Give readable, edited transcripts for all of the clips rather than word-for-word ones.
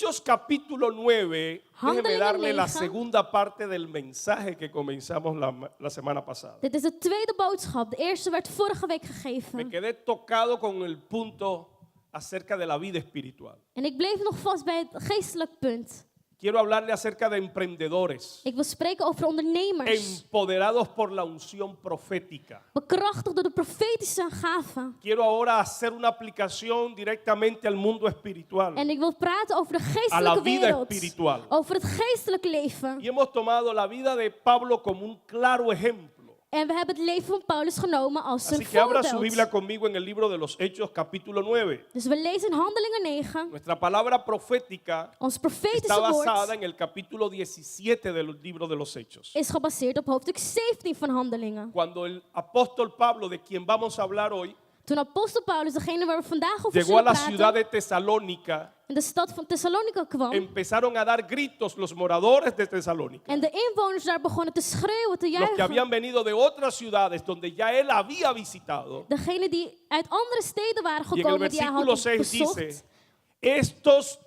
Hechos capítulo 9, déjeme Handelingen darle la 9. segunda parte del mensaje que comenzamos la semana pasada. Dit is de tweede boodschap. De eerste werd vorige week Me gegeven. quedé tocado con el punto acerca de la vida espiritual. En ik bleef nog vast bij het geestelijk punt. Quiero hablarle acerca de emprendedores, Ik wil spreken over ondernemers. empoderados por la unción profética. Bekrachtigd door de profetische gaven. Quiero ahora hacer una aplicación directamente al mundo espiritual. En ik wil praten over de A la geestelijke vida wereld. espiritual. Over het geestelijke leven. Y hemos tomado la vida de Pablo como un claro ejemplo. En we hebben het leven van Paulus genomen als een Así que abra su Biblia voorbeeld. conmigo en el libro de los Hechos capítulo 9. Dus we lezen in Handelingen 9. Nuestra palabra profética Ons está profetische basada woord en el capítulo 17 del libro de los Hechos. is gebaseerd op hoofdstuk 17 van Handelingen. Cuando el apóstol Pablo, de quien vamos a hablar hoy, Toen apostel Paulus, degene waar we vandaag over llegó a zullen la ciudad praten, de Tesalónica, in de stad van Thessalonica kwam. empezaron a dar gritos los moradores de Tesalónica, En de inwoners daar begonnen te schreeuwen, te los que juichen. habían venido de otras ciudades donde ya él había visitado. Degenen die uit andere steden waren Y en el gekomen die hij versículo had 6 bezocht. dice, estos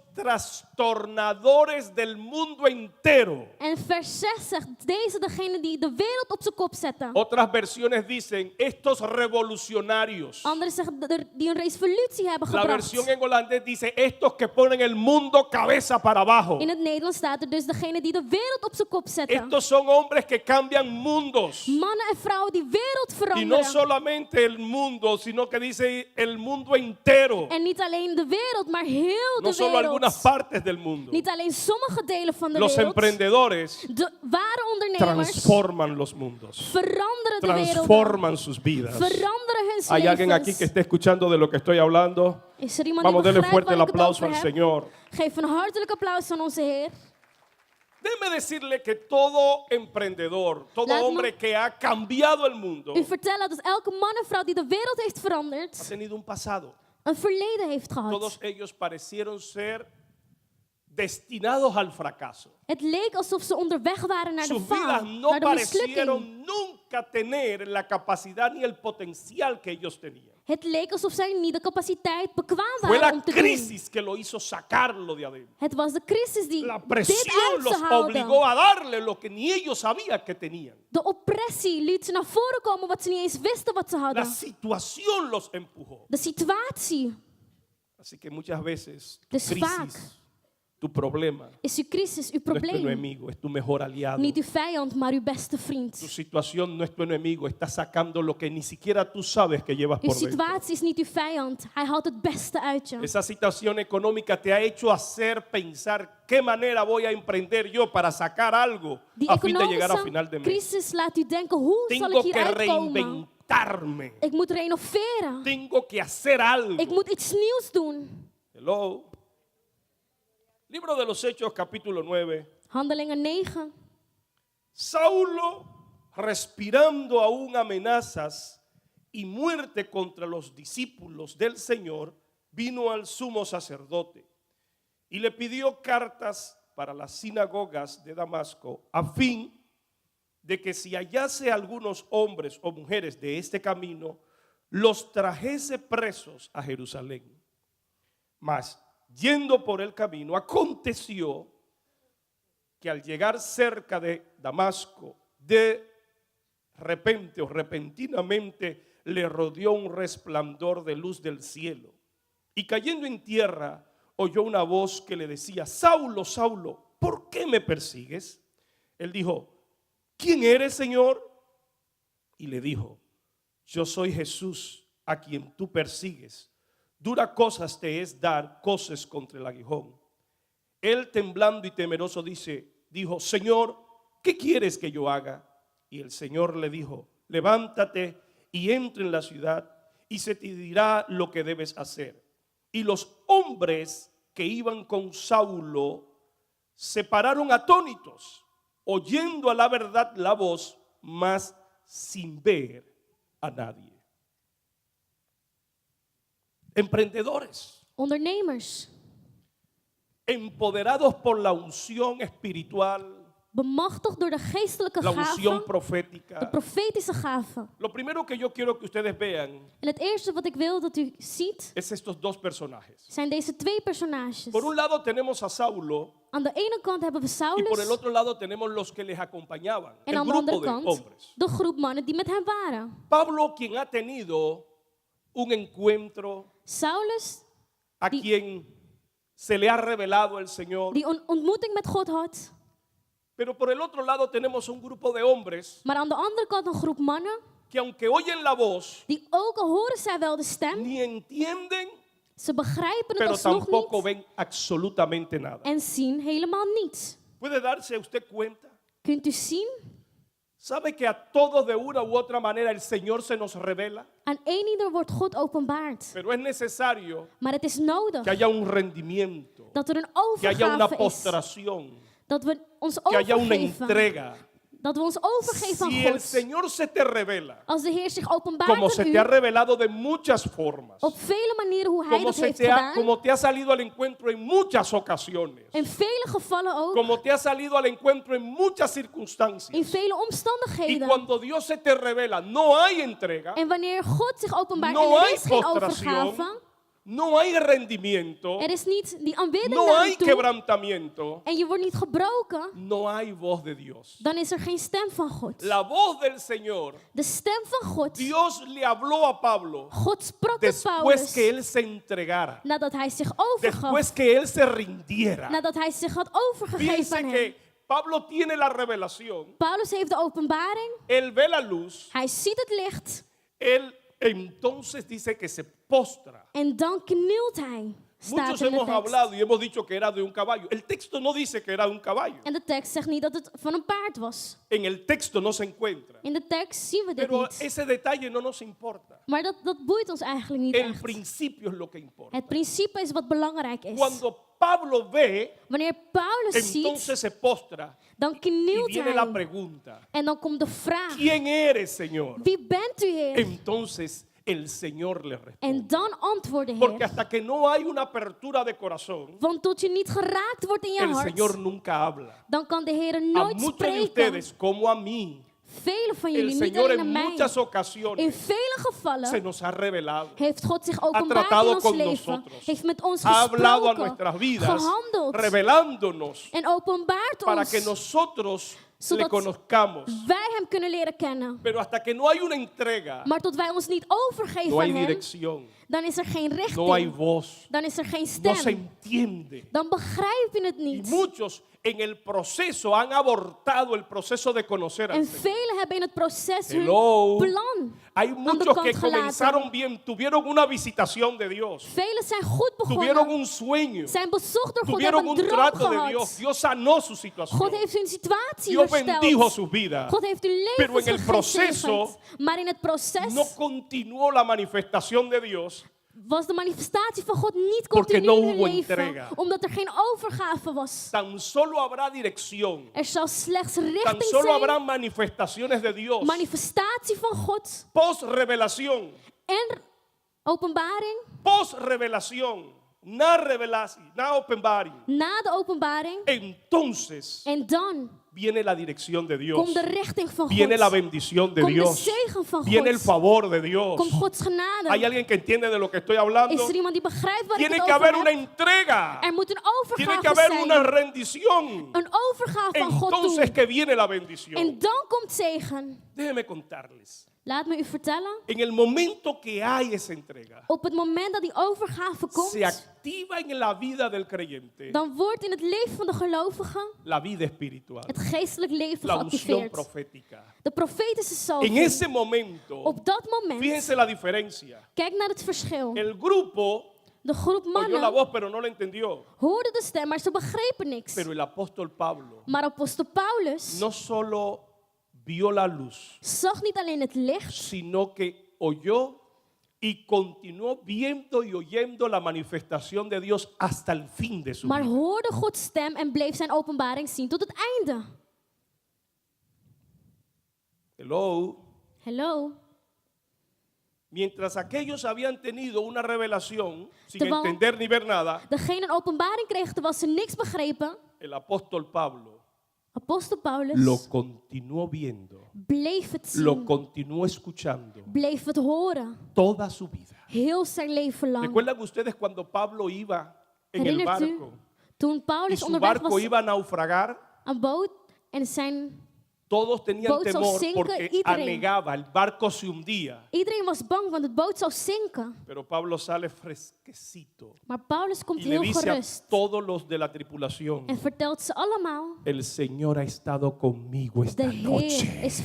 trastornadores del mundo entero. En vers 6 zegt, deze degene die de wereld op zijn kop zetten. Otras versiones dicen, estos revolucionarios. Anderen zeggen die een revolutie hebben La gebracht. versión en holandés dice, estos que ponen el mundo cabeza para abajo. In het Nederlands staat er dus degene die de wereld op zijn kop zetten. Estos son hombres que cambian mundos. Mannen en vrouwen die wereld Y veranderen. no solamente el mundo, sino que dice el mundo entero. En niet alleen de wereld, maar heel No de solo wereld. algunas partes del mundo. Niet alleen sommige delen van de Los wereld. emprendedores De ware ondernemers transforman los mundos. veranderen de wereld. Transforman sus vidas. Veranderen hun ¿Hay alguien aquí levens. que esté escuchando de lo que estoy hablando? Is er iemand Vamos, die denle begrijpt fuerte el waar ik het aplauso over al heb? Señor. Geef een hartelijk applaus aan onze Heer. Déjeme decirle que todo emprendedor, todo Laat me- hombre que ha cambiado el mundo, U vertellen dat elke man en vrouw die de wereld heeft ha veranderd, tenido un pasado. een verleden heeft gehad. Todos ellos parecieron ser destinados al fracaso. Het leek alsof ze onderweg waren naar de Sus vidas faal, no naar de mislukking. parecieron nunca tener la capacidad ni el potencial que ellos tenían. Het leek alsof zij niet de capaciteit bekwaam Fue waren la om te doen. crisis que lo hizo sacarlo de adentro. Het was de crisis die La dit presión uit los ze haalde. obligó a darle lo que ni ellos sabían que tenían. De oppressie liet ze naar voren komen wat ze niet eens wisten wat ze La hadden. situación los empujó. De situatie Así que muchas veces tu Dus vaak crisis, tu problema, is uw crisis, uw no es tu probleem. enemigo, es tu mejor aliado. Niet uw vijand, maar uw beste vriend. Tu situación no es tu enemigo, está sacando lo que ni siquiera tú sabes que llevas Uw por dentro. situatie is niet uw vijand. Hij haalt het beste uit je. Esa situación económica te ha hecho hacer pensar qué manera voy a emprender yo para sacar algo Die a fin de llegar a final de economische mes. crisis laat u denken, hoe zal Tengo ik hier que uitkomen? reinventarme. Ik moet renoveren. Tengo que hacer algo. Ik moet iets nieuws doen. Hello. Libro de los Hechos, capítulo 9. Handelingen 9. Saulo, respirando aún amenazas y muerte contra los discípulos del Señor, vino al sumo sacerdote y le pidió cartas para las sinagogas de Damasco, a fin de que si hallase algunos hombres o mujeres de este camino, los trajese presos a Jerusalén. Mas, yendo por el camino, aconteció que al llegar cerca de Damasco, de repente o repentinamente le rodeó un resplandor de luz del cielo. Y cayendo en tierra, oyó una voz que le decía: Saulo, Saulo, ¿por qué me persigues? Él dijo: ¿quién eres, Señor? Y le dijo: yo soy Jesús, a quien tú persigues. Dura cosas te es dar coces contra el aguijón. Él, temblando y temeroso, dijo: Señor, ¿qué quieres que yo haga? Y el Señor le dijo: levántate y entra en la ciudad, y se te dirá lo que debes hacer. Y los hombres que iban con Saulo se pararon atónitos, oyendo a la verdad la voz, mas sin ver a nadie. Emprendedores, Ondernemers. empoderados por la unción espiritual, bemachtigd door de geestelijke la unción gaven, de profética. profetische gaven. Lo primero que yo quiero que ustedes vean En het eerste wat ik wil dat u ziet, es estos dos personajes. zijn deze twee personages. Por un lado tenemos a Saulo Aan de ene kant hebben we y por el Saulus otro lado tenemos los que les acompañaban, en el aan de grupo andere de kant hombres. de groep mannen die met hem waren. Pablo, quien ha tenido un encuentro, Saulus, a quien se le ha revelado el Señor, die een ontmoeting met God had. pero por el otro lado tenemos un grupo de hombres Maar aan de andere kant een groep mannen que aunque oyen la voz, die ook al horen zij wel de stem, ni entienden, ze begrijpen het pero alsnog tampoco niet ven absolutamente nada. en zien helemaal niets. ¿Puede darse usted cuenta? Kunt u zien? ¿Sabe que a todos de una u otra manera el Señor se nos revela? Aan één ieder wordt God openbaard. Pero es necesario Maar het is nodig que haya un rendimiento, dat er een que haya una overgave is. postración, Dat we ons que haya una overgeven. entrega. Dat we ons overgeven Si aan el God. Señor se te revela, Als de Heer zich openbaart como se aan te ha u, revelado de muchas formas, op vele manieren hoe Hij como, dat heeft como gedaan, te ha salido al encuentro en muchas ocasiones, in vele gevallen ook, como te ha salido al encuentro en muchas in circunstancias. vele Y omstandigheden. cuando Dios se te revela, no hay entrega, En wanneer God zich openbaart en no er hay is geen postración, overgave, no hay rendimiento, er is niet die aanbidding no naar hay u toe quebrantamiento, en je wordt niet gebroken, no hay voz de Dios. dan is er geen stem van God. La voz del Señor, De stem van God, Dios le habló a Pablo God sprak tot después Paulus que él se entregara, nadat hij zich overgaf, después que él se rindiera. nadat hij zich had overgegeven Fíjense aan hem. que Pablo tiene la revelación, Paulus heeft de openbaring, él ve la luz, hij ziet het licht él entonces dice que se postra. en dan knielt hij. Staat Muchos in de hemos tekst. hablado y hemos dicho que era de un caballo. El texto no dice que era de un caballo. En de tekst zegt niet dat het van een paard was. En el texto no se encuentra. In de tekst zien we dit Pero niet. ese detalle no nos importa. Maar dat boeit ons eigenlijk niet El echt. principio es lo que importa. Het principe is wat belangrijk is. Cuando Pablo ve, Wanneer Paulus ziet, entonces se postra dan y knielt viene la hij. pregunta. En dan komt de vraag, ¿Quién eres, Señor? wie bent u, Heer? Entonces el Señor le responde. En dan antwoordde Porque Heer. hasta que no hay una apertura de corazón, Want tot je niet geraakt wordt in je el hart, Señor nunca habla. dan kan de Heer A nooit muchos de spreken. ustedes, como a mí, Velen van el jullie, niet Señor alleen en aan mij. muchas In ocasiones vele se gevallen nos ha revelado. heeft God zich openbaard tratado in ons con leven. nosotros. Heeft met ons Ha hablado a gesproken, nuestras vidas, gehandeld revelándonos en openbaart para ons. que nosotros le Zodat conozcamos. wij hem kunnen leren kennen. Pero hasta que no hay una entrega, Maar tot wij ons niet overgeven no hay aan hem, dirección, dan is er geen no hay richting. voz, Dan is er geen no se stem. entiende. Dan begrijp je het Y niet. muchos en el proceso han abortado el proceso de conocer al En Señor. velen hebben in het proces hun Hello. plan Hay aan de muchos que kant gelaten. comenzaron bien, tuvieron una visitación de Dios, Velen zijn goed tuvieron begonnen, un sueño, zijn bezocht door God, tuvieron hebben un een droom trato de Dios. gehad. Dios sanó su God situación. heeft hun situatie Dios bendijo hersteld. su vida. God heeft hun Pero en el leven proceso gezegend. Maar in het proces No continuó la manifestación de Dios was de manifestatie van God niet Porque continu no in hun hubo leven. entrega. Omdat er geen overgave was. Tan solo habrá dirección, Er zal slechts tan richting solo habrá zijn. manifestaciones de Dios. Manifestatie van God. Post-revelación, En openbaring. post-revelación, na revelación, na openbaring. Na de openbaring. Entonces En dan viene la dirección de Dios, komt de richting van viene God. la bendición de Komt de Dios, zegen van viene el God. favor de Dios. Komt Gods genade. ¿Hay alguien que entiende de lo que estoy hablando? Is er iemand die begrijpt waar ik Tiene het que over haber una heb? entrega, Er moet een tiene que overgave haber zijn. una rendición. Een overgave van God Entonces toe. que viene la bendición. En dan komt zegen. Déjeme contarles. Laat me u vertellen. En el momento que hay esa entrega, Op het moment dat die overgave komt, se activa en la vida del creyente dan wordt in het leven van de gelovige la vida espiritual, het geestelijk leven la unción geactiveerd. profética. De profetische En salving. ese momento, Op dat moment, fíjense la diferencia. kijk naar het verschil. El grupo De groep oyó la mannen voz, pero no la entendió. hoorden de stem, maar ze begrepen niks. Pero el apóstol Pablo Maar apostel Paulus no solo vio la luz, zag niet alleen het licht, sino que oyó y continuó viendo y oyendo la manifestación de Dios hasta el fin de su maar vida. hoorde Gods stem en bleef zijn openbaring zien tot het einde. Hello. Hello. Mientras aquellos habían tenido una revelación sin Terwijl- entender ni ver nada, Degene een openbaring kregen terwijl ze niks begrepen, el apóstol Pablo Apostel Paulus lo continuó viendo, bleef het lo zien, continuó escuchando bleef het horen, toda su vida. heel zijn leven lang. ¿Recuerdan ustedes cuando Pablo iba en el Herinnert u, barco toen y Paulus su onderweg barco was iba a naufragar? aan boot en zijn... Todos tenían boot zou temor zinken, porque iedereen. anegaba, el barco se hundía. Iedereen was bang, want het boot zou zinken. Pero Pablo sale fresquecito Maar Paulus komt y le heel dice a gerust todos los de la tripulación: en vertelt ze allemaal: el Señor ha estado conmigo de esta Heer noche. is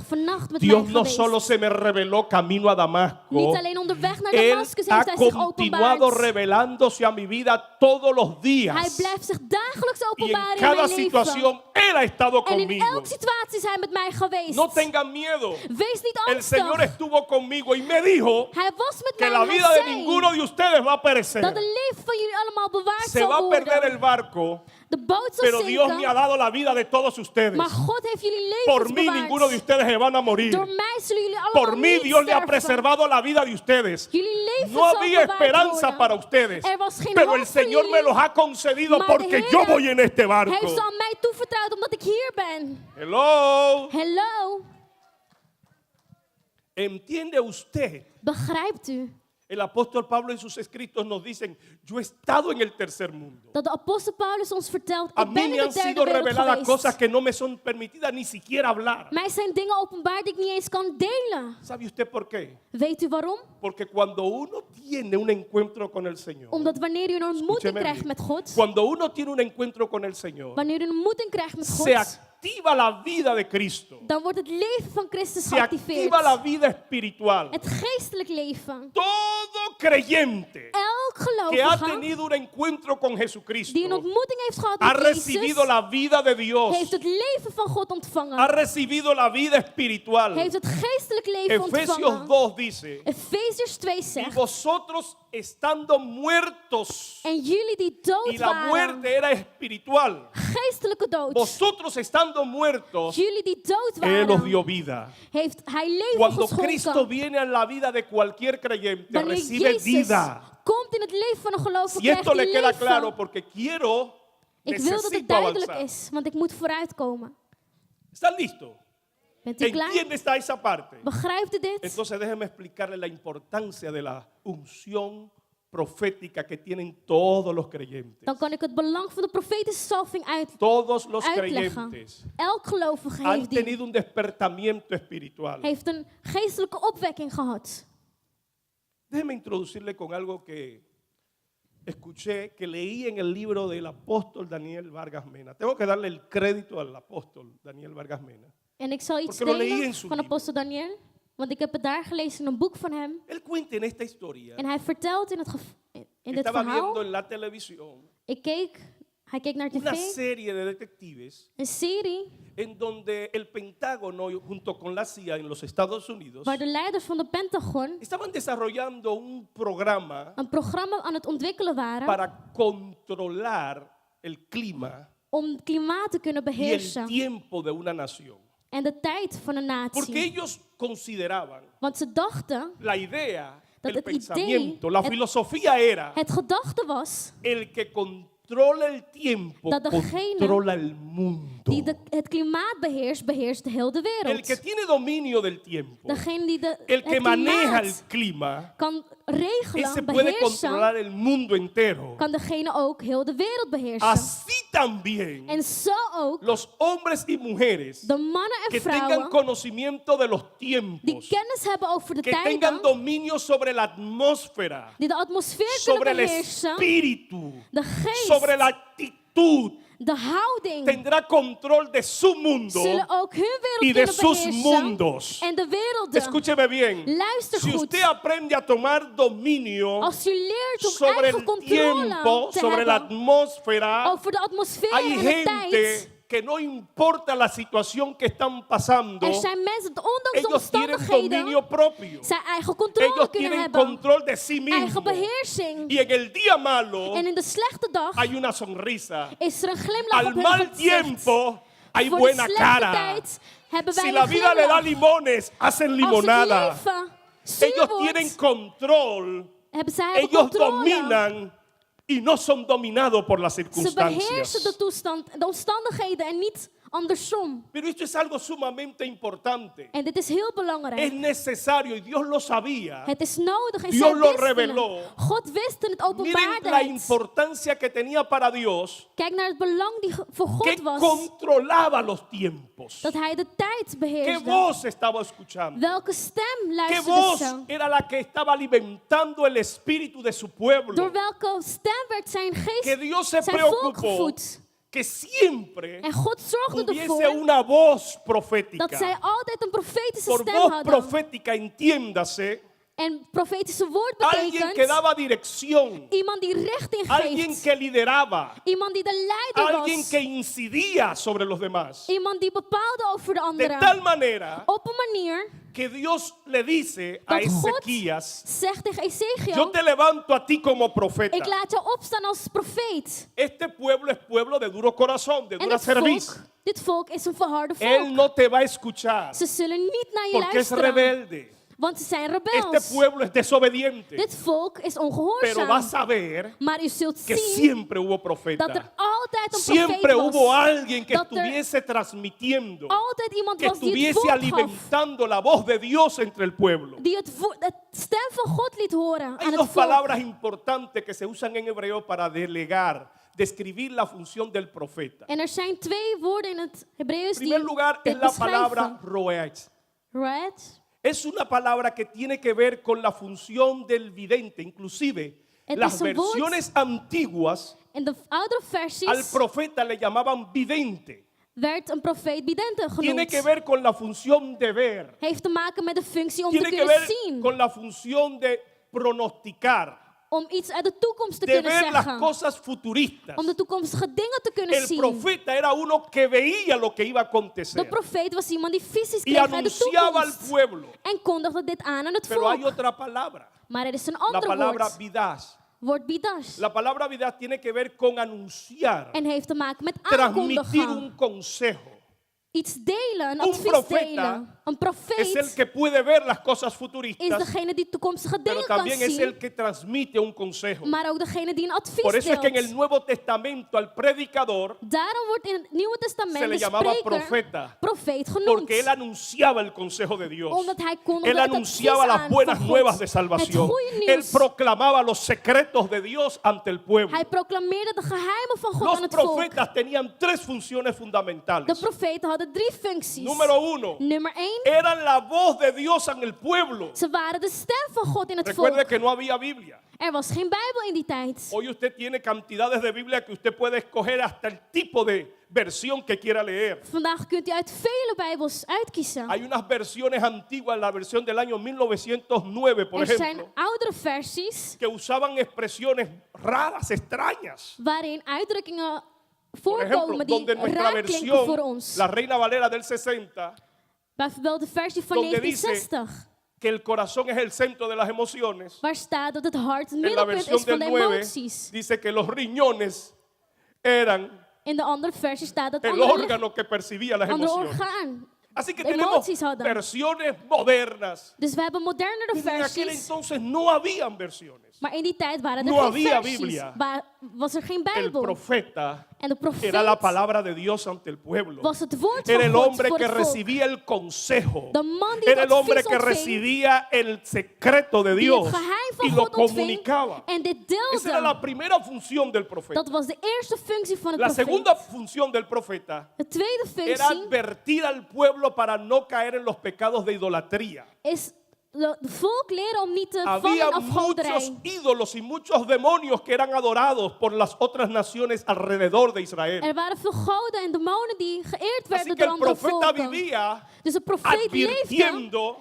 vannacht met Dios mij no geweest. solo se me reveló camino a Damasco, Niet alleen onderweg naar Él Damascus ha heeft hij zich continuado openbaard. revelándose a mi vida todos los Hij días. blijft zich dagelijks Y en openbaren in cada mijn leven. situación Él ha estado En in conmigo. elke situatie is hij met mij geweest. No tengan miedo. Wees niet El Señor angstig. estuvo conmigo y me dijo Hij was met que mij la en vida de zee. ninguno de ustedes va a Dat perecer. de leven van jullie allemaal bewaard Se zal va a perder worden. el barco, De boot zal pero Dios me ha zinken. dado la vida de todos ustedes. Maar God heeft jullie Por levens mí ninguno de bewaard. ustedes se van a morir. Door mij zullen jullie allemaal Por mí niet Dios le ha sterven. preservado la vida de ustedes. Jullie leven No zal había bewaard esperanza worden. para ustedes, Er was geen pero hoop el voor Señor me jullie. los ha concedido Maar de porque Heer yo voy en este Heeft barco. ze aan mij toevertrouwd omdat ik hier ben. Hello. Hello. ¿Entiende usted? Begrijpt u El apóstol Pablo en sus escritos nos dicen: yo he estado en el tercer mundo. dat de apostel Paulus ons vertelt: A ik mí ben me in han de derde sido wereld reveladas cosas geweest. que no me son permitidas ni siquiera hablar. Mij zijn dingen openbaar die ik niet eens kan delen. ¿Sabe usted por qué? Weet u waarom? Porque cuando uno tiene un encuentro con el Señor, Omdat wanneer u een ontmoeting Escúcheme krijgt bien. met God, cuando uno tiene un encuentro con el Señor, wanneer u een ontmoeting krijgt met se God, activa la vida de Cristo, dan wordt het leven van Christus se activa la geactiveerd. vida espiritual. Het geestelijk leven. Todo creyente Elk que ha gelovige tenido un encuentro con Jesucristo die een ontmoeting heeft gehad ha met Jezus, recibido la vida de Dios, heeft het leven van God ha ontvangen. recibido la vida espiritual. Heeft het geestelijk leven Efesios ontvangen. 2 dice: Efeziërs 2 y zegt: vosotros estando muertos, en jullie die dood y la waren, muerte era espiritual, geestelijke dood, vosotros estando muertos, jullie die dood Él os waren, dio vida. heeft hij leven Cuando Cristo geschonken. viene a la vida de cualquier creyente, Wanneer recibe Jezus vida. komt in het leven van een gelovige, Si esto krijgt le hij queda leven. claro, porque quiero, Ik wil dat het necesito duidelijk avanzar. is, want ik moet vooruitkomen. ¿Están listos? Bent u klaar? ¿Entiende esa parte? Begrijpt u dit? Entonces déjeme explicarle la importancia de la unción profética que tienen todos los creyentes. Dan kan ik het belang van de profetische salving Todos los uitleggen. creyentes Elk gelovige han heeft die. tenido un despertamiento espiritual. Heeft een geestelijke opwekking gehad. Déjeme introducirle con algo que escuché, que leí en el libro del apóstol Daniel Vargas Mena. Tengo que darle el crédito al apóstol Daniel Vargas Mena. En ik zal iets Porque lo leí delen en su van libro. apostel Daniel. Want ik heb het daar gelezen in een boek van hem. Él cuenta en esta historia En hij vertelt in que dit estaba viendo verhaal. en la televisión Hij keek naar una tv. serie de detectives Een serie en donde el Pentágono junto con la CIA en los Estados Unidos waar de leiders van de Pentagon estaban desarrollando un programa een programma aan het ontwikkelen waren para controlar el clima om het klimaat te kunnen y el beheersen tiempo de una nación. en de tijd van een Porque natie. ellos consideraban Want ze dachten, la idea, Dat el het pensamiento, idee, la het- filosofía era het gedachte was el que controla el tiempo, dat degene controla el mundo. die het klimaat beheerst, beheerst de hele El wereld. que tiene dominio del tiempo, Degene die el que het maneja el klimaat clima, kan ese regelen, puede beheersen, controlar el mundo entero. kan degene ook heel de wereld beheersen. Así también En zo ook los hombres y mujeres de mannen en que tengan vrouwen conocimiento de los die tiempos, kennis hebben over de que tengan tijden, dominio sobre la atmósfera, die de atmosfeer sobre kunnen el beheersen, espíritu, de geest, sobre la actitud, de houding, tendrá control de su mundo zullen ook hun wereld y de kunnen sus beheersen mundos. en de werelden. Escúcheme bien. Luister Si goed. usted aprende a tomar dominio Als u leert om sobre eigen el controle tiempo, te sobre la hebben atmósfera, over de atmosfeer hay en de tijd. gente que no importa la situación que están pasando, Er zijn mensen, ondanks de ellos tienen omstandigheden, dominio propio. zij eigen controle Ellos kunnen tienen hebben. control de sí Eigen mismos. beheersing. Y en el día malo En in de slechte dag hay una sonrisa. is er een glimlach Al op hun mal gezicht. tiempo hay Voor buena de slechte cara. tijd hebben wij Si een la vida le da glimlach. limones, hacen Als limonada. het leven zuur Ellos wordt, tienen control. hebben zij Ellos controle. dominan y no son dominados por las Ze circunstancias. beheersen de omstandigheden en niet andersom. Pero esto es algo sumamente importante. En dit is heel Es belangrijk. necesario y Dios lo sabía. Het is nodig en Dios zij lo wisten reveló. het. God wist en het Miren openbaarde la het. importancia que tenía para Dios, Kijk naar het belang die voor que God was. controlaba los tiempos. Dat hij de tijd ¿Qué beheersde. voz estaba escuchando? Welke stem ¿Qué luisterde voz ze? era la que estaba alimentando el espíritu de su pueblo? Door welke stem werd zijn Que geest, Dios se zijn volk preocupó gevoed. que siempre En God zorgde hubiese ervoor una voz dat zij profética. altijd een profetische Por stem voz hadden. profética, entiéndase, En profetische woord alguien que betekent daba dirección, iemand die richting alguien geeft. que lideraba, Iemand die de leider alguien was. que incidía sobre los demás. Iemand die bepaalde over de De anderen. tal manera Op een manier que Dios le dice a dat God Ezequías: zegt tegen yo Ezekiel, te levanto a ti como profeta. ik laat jou opstaan als profeet. Este pueblo es pueblo de duro corazón, de En dura cerviz. dit volk is een verharde Él volk. no te va a escuchar Ze zullen niet naar je porque es luisteren, rebelde. want ze zijn Este rebels. pueblo es desobediente. Dit volk is Pero vas ongehoorzaam. a ver Maar u zult que zien siempre hubo dat er profeta. altijd een Siempre profeet hubo was. alguien que Dat er estuviese transmitiendo, altijd iemand que was die het estuviese woord gaf. alimentando la voz de Dios entre el pueblo. Die het stem van God liet horen Hay aan dos het volk. palabras importantes que se usan en hebreo para delegar, describir la función del profeta. En er zijn twee woorden in het Hebreeuws En die primer lugar es dit la palabra beschrijven. roeach. Right? Es una palabra que tiene que ver con la función del vidente. Inclusive Het las is een woord- versiones antiguas In de oudere al versies profeta le llamaban vidente. werd een profeet bidente Tiene que genoemd. ver con la función de ver. Heeft te maken met de functie om te Tiene que kunnen ver zien. con la función de pronosticar, Om iets uit de toekomst te de kunnen ver las zeggen. cosas futuristas. Om de toekomstige dingen te kunnen El zien. profeta era uno que veía lo que iba a De acontecer profeet was iemand die visies y kreeg uit de anunciaba al toekomst. pueblo. En kondigde dit aan het Pero hay volk. otra palabra, Maar er is een la ander palabra woord. vidas. Woord bidash. La palabra vidas tiene que ver con anunciar, En heeft te maken met transmitir aankondigen. un consejo. Iets delen, een Un advies profeta delen. Een Es el profeet que puede ver las cosas is futuristas, degene die toekomstige pero dingen kan también es el zien. que transmite un consejo. Maar ook degene die een advies Por eso es que en el deelt. Nuevo Testamento al predicador Daarom wordt in het Nieuwe se Testament le de llamaba spreker profeta, profeet genoemd. porque él anunciaba el consejo de Dios. Omdat hij kondigde Él het anunciaba advies las aan buenas van nuevas God. de Het salvación. goede Él nieuws. proclamaba los secretos de Dios ante el pueblo. Hij proclameerde de geheimen van God Los aan het volk. profetas tenían tres funciones De fundamentales. profeten hadden drie functies. Número uno, Nummer 1, eran la voz de Dios en el pueblo. ze waren de stem van God in het Recuerde volk. que no había Biblia. Er was geen Bijbel in die tijd. Hoy usted tiene cantidades de Biblia que usted puede escoger hasta el tipo de versión que quiera leer. Vandaag kunt u uit vele Bijbels uitkiezen. Hay unas versiones antiguas, la versión del año 1909, por Er zijn ejemplo, oudere versies que usaban expresiones raras, extrañas. waarin uitdrukkingen Por ejemplo, voorkomen die donde nuestra raar klinken voor versión, ons. la Reina Valera del 60, Bijvoorbeeld de versie van donde dice 1960. que el corazón es el centro de las emociones. Waar staat dat het hart het En la middelpunt versión is van del de 9 emoties. dice que los riñones eran In de andere versie staat dat el andere, órgano que percibía las andere emociones. orgaan. Así que de tenemos emoties hadden. versiones modernas. Dus we hebben modernere Pero en aquel versies. entonces no habían versiones. Maar in die tijd waren er No geen había versies. Biblia. Was er geen El Bijbel. profeta En de profeet era la palabra de Dios ante el pueblo. was het woord Era van el God hombre voor que het volk. recibía el consejo. De man die Era het el hombre advies que ontving, recibía el secreto de die Dios het geheim van y lo God ontving comunicaba. en dit Esa era la deelde. primera función del profeta. Dat was de eerste functie van het La profeet. segunda función del profeta De tweede era functie advertir al pueblo para no caer en los pecados de idolatría. is de volk leren om niet te vallen Había in afgoderij. muchos ídolos y muchos demonios que eran adorados por las otras naciones alrededor de Israel. Er waren veel goden en demonen die geëerd Así werden que door el andere profeta volken. vivía Dus de profeet leefde advirtiendo,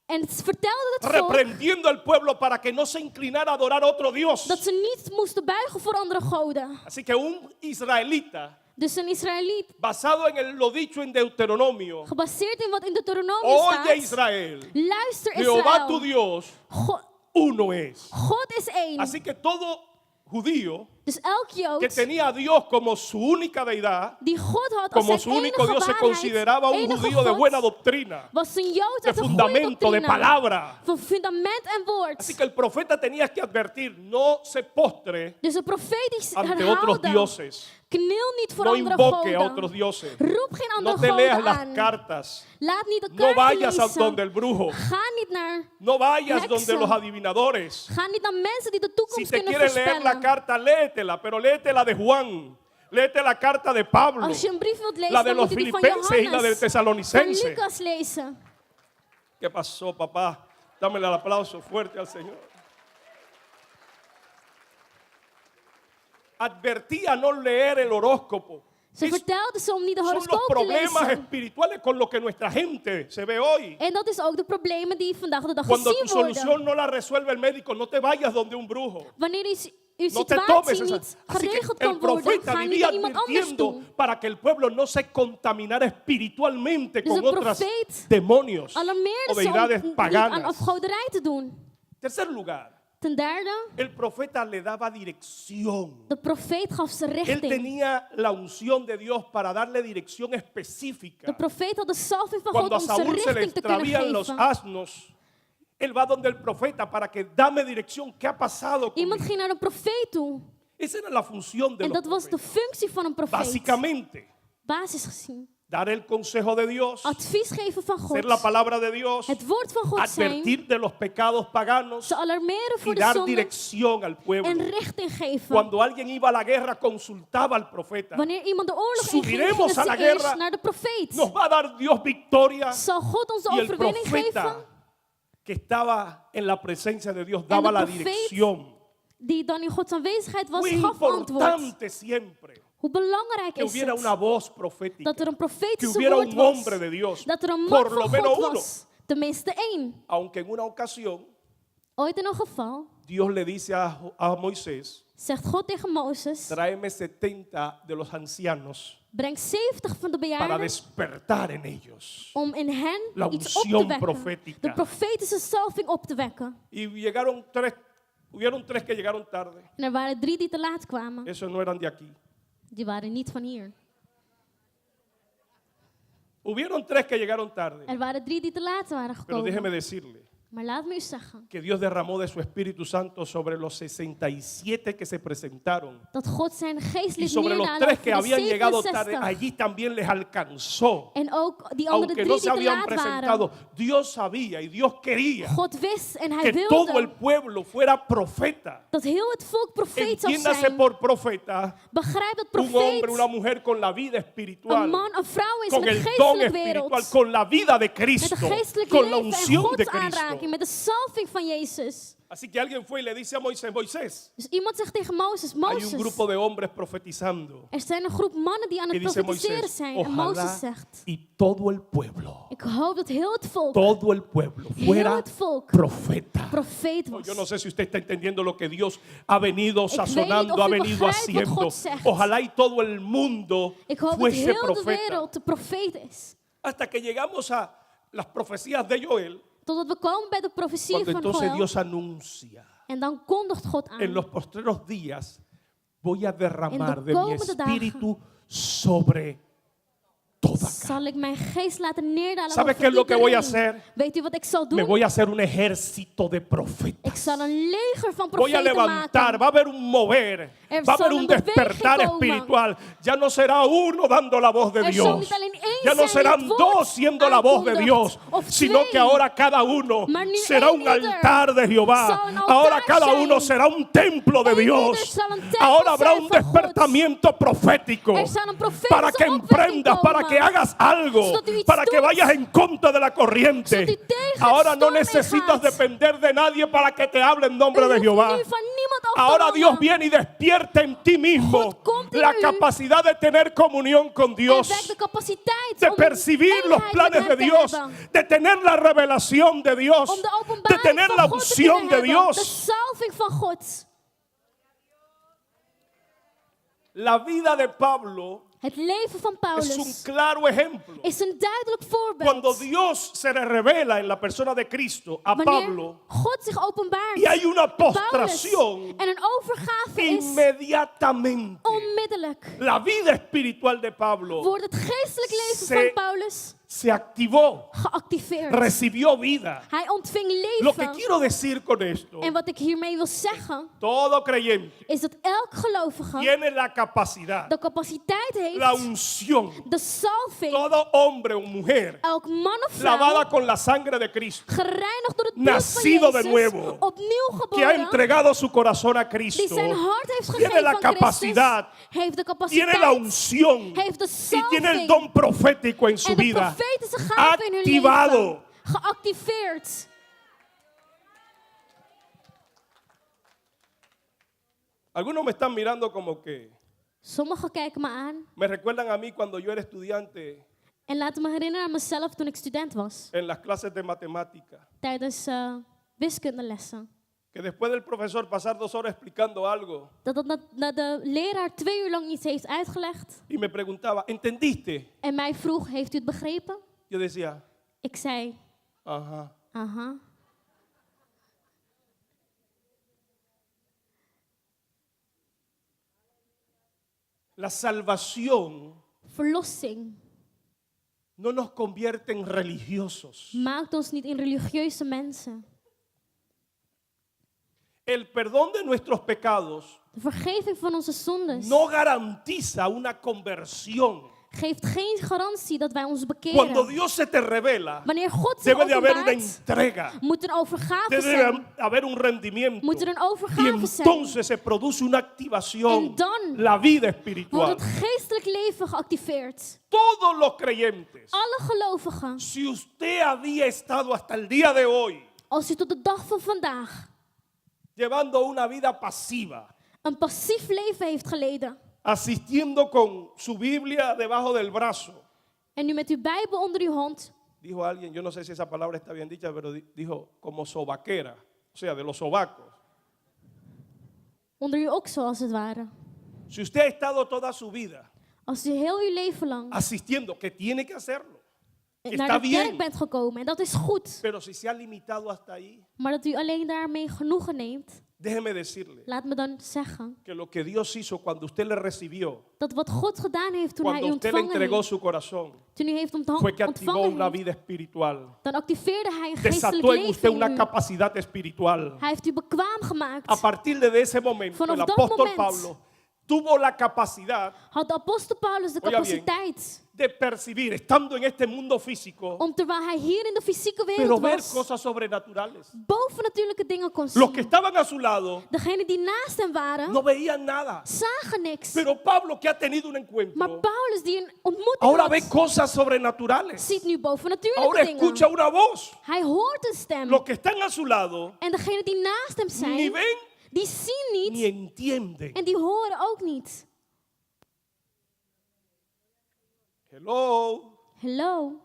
en vertelde het volk reprendiendo al pueblo para que no se inclinara a adorar a otro Dios. dat ze niet moesten buigen voor andere goden. Así que un israelita, Dus een Israëliet, basado en lo dicho en Deuteronomio, gebaseerd in wat in Deuteronomie oye staat, Israel, luister Jehová tu Israël, Dios, God, uno es. God is één. Así que todo judío Dus elk que Jood tenía a Dios como su única deidad, die God had als como zijn su único enige Dios, se consideraba un enige judío de God, buena doctrina, was een Jood de uit een goede fundamento, de doctrine, palabra. van fundament en woord. Así que el profeta tenía que advertir, no se postre Dus de profeet die ante otros herhaalde, dioses, kniel niet voor no andere invoque a goden. otros dioses, Roep geen no andere te leas goden las aan. cartas, Laat niet de no kaarten vayas a lezen. donde el brujo, Ga niet naar no vayas heksen. donde los adivinadores. Ga niet naar mensen die de Si toekomst te kunnen quieres leer la voorspellen. carta, léetela, pero léetela de Juan, léete la carta de Pablo, Als je een brief wilt lezen, la de dan los moet je die van filipenses y la de Johannes, van Tesalonicenses. Lucas lezen. ¿Qué pasó, papá? Dámele el aplauso fuerte al Señor. Advertía no leer el horóscopo. Ze vertelde ze om niet de Son los horoscoop te problemas lezen. espirituales con los que nuestra gente se ve hoy. En dat is ook de problemen die vandaag de dag Cuando tu gezien worden. solución no la resuelve el médico, no te vayas donde un brujo. Wanneer uw No te tomes situatie esa. niet Así que geregeld el kan worden, profeta ga niet vivía naar iemand anders advirtiendo toe. para que el pueblo no se contaminara espiritualmente Dus con de otros profeet demonios alarmeerde o ze deidades om niet aan paganas. afgoderij te doen. Tercer lugar, Ten derde, el profeta le daba dirección. de profeet gaf ze Él richting. tenía la unción de Dios para darle dirección De específica. profeet had de salving van God Cuando a om ze Saúl se le richting te kunnen extravían los geven. asnos, él va donde el profeta para que dame dirección. ¿Qué ha pasado Iemand conmigo? ging naar een profeet toe. Esa era la función de En los dat was de profetas. functie van een profeet. Básicamente, Basis gezien. dar el consejo de Dios, Advies geven van God. hacer la palabra de Dios, Het woord van God zijn. advertir de los pecados paganos Ze alarmeren y voor de dar zonde dirección al pueblo. en richting geven. Cuando alguien iba a la guerra, consultaba al profeta. Wanneer iemand de oorlog inging, Subiremos gingen a la ze eerst guerra. naar de profeet. Nos va a dar Dios victoria. Zal God ons de Y el overwinning geven? profeta que estaba en la presencia de Dios En daba de la profeet dirección. Die dan in Gods aanwezigheid was, Muy gaf antwoord. importante siempre Hoe belangrijk que is hubiera het una voz profética, dat er een que profetische hubiera woord un was. hombre de Dios, Dat er een man por lo van menos God uno. was. Tenminste één. Aunque en una ocasión Ooit in een geval Dios le dice a Moisés, zegt God tegen Mozes: tráeme 70 de los ancianos breng 70 van de para bejaarden despertar en ellos. om in hen La iets op te unción wekken. profética. De profetische salving op te wekken. Y hubieron tres que llegaron tarde. En er waren 3 die te laat kwamen. Esos no eran de aquí. Die waren niet van hier. Hubieron tres que llegaron tarde. Er waren 3 die te laat waren Pero déjeme gekomen. decirle Maar laat me u zeggen que Dios derramó de su Espíritu Santo sobre los 67 que se presentaron. dat God zijn geest Y liet sobre los neerdalen tres que over de habían llegado tarde, 67. allí también les alcanzó. En ook die andere Aunque 3 no die se te habían laat presentado, waren. Dios sabía y Dios quería God wist en hij que todo el wilde pueblo fuera profeta. dat heel het volk profeet zou Entiéndase zijn. por profeta Begrijp dat un hombre, profeet una mujer con la vida een espiritual, man, een vrouw is con met el don geestelijk espiritual, wereld. con la vida de Met Cristo, een geestelijk con la leven en unción de Gods aanraking, Cristo. met de salving van Jezus. Así que alguien fue y le dice a Moisés, Moisés, Dus iemand zegt tegen Mozes, hay un Mozes, grupo de hombres profetizando. er zijn een groep mannen die aan Y het dice profetiseren Moisés, zijn. En Mozes ojalá zegt, y todo el pueblo, ik hoop dat heel het volk todo el pueblo heel fuera het volk profeta. profeet No, was. yo no sé si usted está entendiendo lo que Dios ha venido weet niet sazonando, of ha u venido begrijpt wat haciendo. God zegt. Ojalá y todo el mundo Ik hoop dat fuese heel de profeta. wereld de profeet is. Hasta que llegamos a las profecías de Joel, Totdat we komen bij de profetie cuando van entonces Joel. Dios anuncia, En dan kondigt God en aan. los postreros días voy a derramar En de de mi komende dagen espíritu sobre toda carne. Zal ik mijn geest laten neerdalen ¿Sabe over qué es lo que voy a iedereen? hacer? Weet u wat ik zal Me doen? voy a hacer un ejército de Ik profetas. zal een leger van Voy a profeten levantar, maken. va a haber un mover, Er va a haber zal un een beweging despertar komen. espiritual. Ya no será uno dando la voz de Er zal Dios. niet alleen één Ya no zijn die serán het woord dos siendo la voz de aankondigt, Dios, of sino que twee. ahora cada uno Maar nu será één un ieder altar de Jehová. zal een altaar Ahora cada zijn. uno será un templo de Eén ieder Dios. zal een tempel Ahora habrá zijn un van God. despertamiento profético Er zal een profetische para que opwekking emprendas, para komen. que hagas algo, Zodat u iets para que doet. vayas en contra de la corriente. Zodat u tegen het Ahora no storm necesitas ingaat. depender de nadie para que te hable en nombre U de hoeft Jehová. nu van niemand af te Ahora hangen. Dios viene y despierta en ti mismo God komt in la u. capacidad de tener comunión con En Dios, wekt de capaciteit de om percibir een los eenheid planes met de hem te Dios, hebben. de tener la revelación de Dios, Om de de openbaring tener van la God te unción kunnen de hebben. De Dios. salving van God. La vida de Pablo Het leven van es un Paulus claro ejemplo. is een duidelijk Cuando voorbeeld. Dios se le revela en la persona de Cristo a Wanneer Pablo God zich openbaart y hay una aan Paulus postración, en een overgave is, inmediatamente onmiddellijk la vida espiritual de Pablo wordt het geestelijk leven Se- van Paulus se activó, geactiveerd. recibió vida. Hij ontving Lo que leven. quiero decir con esto, En wat ik hiermee wil zeggen, todo creyente is dat elk gelovige tiene la capacidad, de capaciteit la heeft, unción, de salving, todo hombre o mujer elk man of lavada vrouw, con la sangre de Cristo, gereinigd door het bloed van nacido de Jezus, nuevo, opnieuw que ha geboren, entregado su corazón a die Cristo, zijn hart heeft tiene gegeven la aan Christus, capacidad, heeft de tiene la capaciteit, unción heeft de y tiene el salving don profético en su en de vida profetische gaven in hun activado. leven geactiveerd. Algunos me están mirando como que Sommigen kijken me aan me recuerdan a mí cuando yo era estudiante en laten me herinneren aan mezelf toen ik student was, en las clases de matemática. tijdens wiskundelessen. Que después del profesor pasar 2 horas explicando algo Dat de leraar 2 uur lang iets heeft uitgelegd y me preguntaba, ¿entendiste? en mij vroeg, heeft u het begrepen? Yo decía, Ik zei, ajá. aha. La salvación Verlossing no nos convierte en religiosos. maakt ons niet in religieuze mensen. El perdón de nuestros pecados De vergeving van onze zondes no garantiza una conversión. geeft geen garantie dat wij ons Cuando bekeren. Dios se te revela, Wanneer God zich debe de haber una openbaart, entrega, moet er een overgave debe zijn. de haber un rendimiento. Moet er een Y overgave zijn. entonces se produce una activación, En dan la vida Wordt espiritual. het geestelijk leven geactiveerd. Todos los creyentes, Alle gelovigen, si usted había estado hasta el día de hoy als u tot de dag van vandaag llevando una vida pasiva, een passief leven heeft geleden asistiendo con su Biblia debajo del brazo, en u met uw Bijbel onder uw hand, dijo alguien, yo no sé si esa palabra está bien dicha, pero dijo como sobaquera, o sea, de los sobacos. onder uw oksel als het ware. Si usted ha estado toda su vida Als u heel uw leven lang asistiendo, que tiene que hacerlo, que naar está de kerk bien, bent gekomen en dat is goed, pero si se ha limitado hasta ahí, maar dat u alleen daarmee genoegen neemt, déjeme decirle laat me dan zeggen que lo que Dios hizo cuando usted le recibió, dat wat God gedaan heeft toen hij cuando u usted le ontvangen entregó heeft, su corazón, toen u heeft fue que activó ontvangen una heeft, vida espiritual, dan activeerde hij een geestelijk desató en leven usted in una u. capacidad espiritual. Hij heeft u bekwaam A gemaakt. partir de ese momento, Vanaf el dat apóstol moment Pablo tuvo la capacidad Had de apostel Paulus de Oiga bien. capaciteit de percibir, estando en este mundo físico, om terwijl hij hier in de fysieke pero wereld ver was, cosas sobrenaturales. bovennatuurlijke dingen kon Los zien. que estaban a su lado Degenen die naast hem waren, no veían nada. zagen niks. Pero Pablo, que ha tenido un Maar encuentro, Paulus die een ontmoeting ahora ve had, cosas sobrenaturales. ziet nu bovennatuurlijke Ahora dingen. escucha una voz. Hij hoort een stem. Los que están a su lado En degenen die naast hem ni zijn, ven die zien ni niet entienden. en die horen ook niet. Hello. Hallo.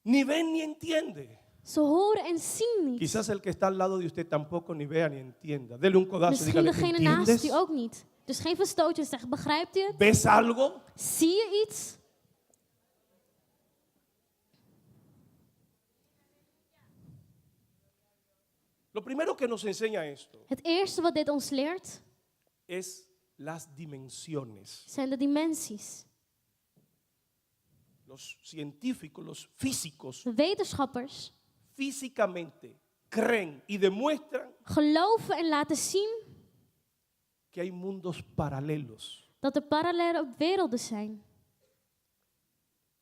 Ni ven ni entiende. Ze horen en zien niet. Quizás el que está al lado de usted tampoco ni vea ni entienda. Dele un codazo y Misschien dígale, degene naast ¿entiendes? u ook niet. Dus geef een stootje en zeg, begrijpt u het? ¿Ves algo? Zie je iets? Lo primero que nos enseña esto Het eerste wat dit ons leert, es las dimensiones. zijn de dimensies. Los científicos, los físicos, De wetenschappers físicamente creen y demuestran geloven en laten zien que hay mundos paralelos. dat er parallele werelden zijn.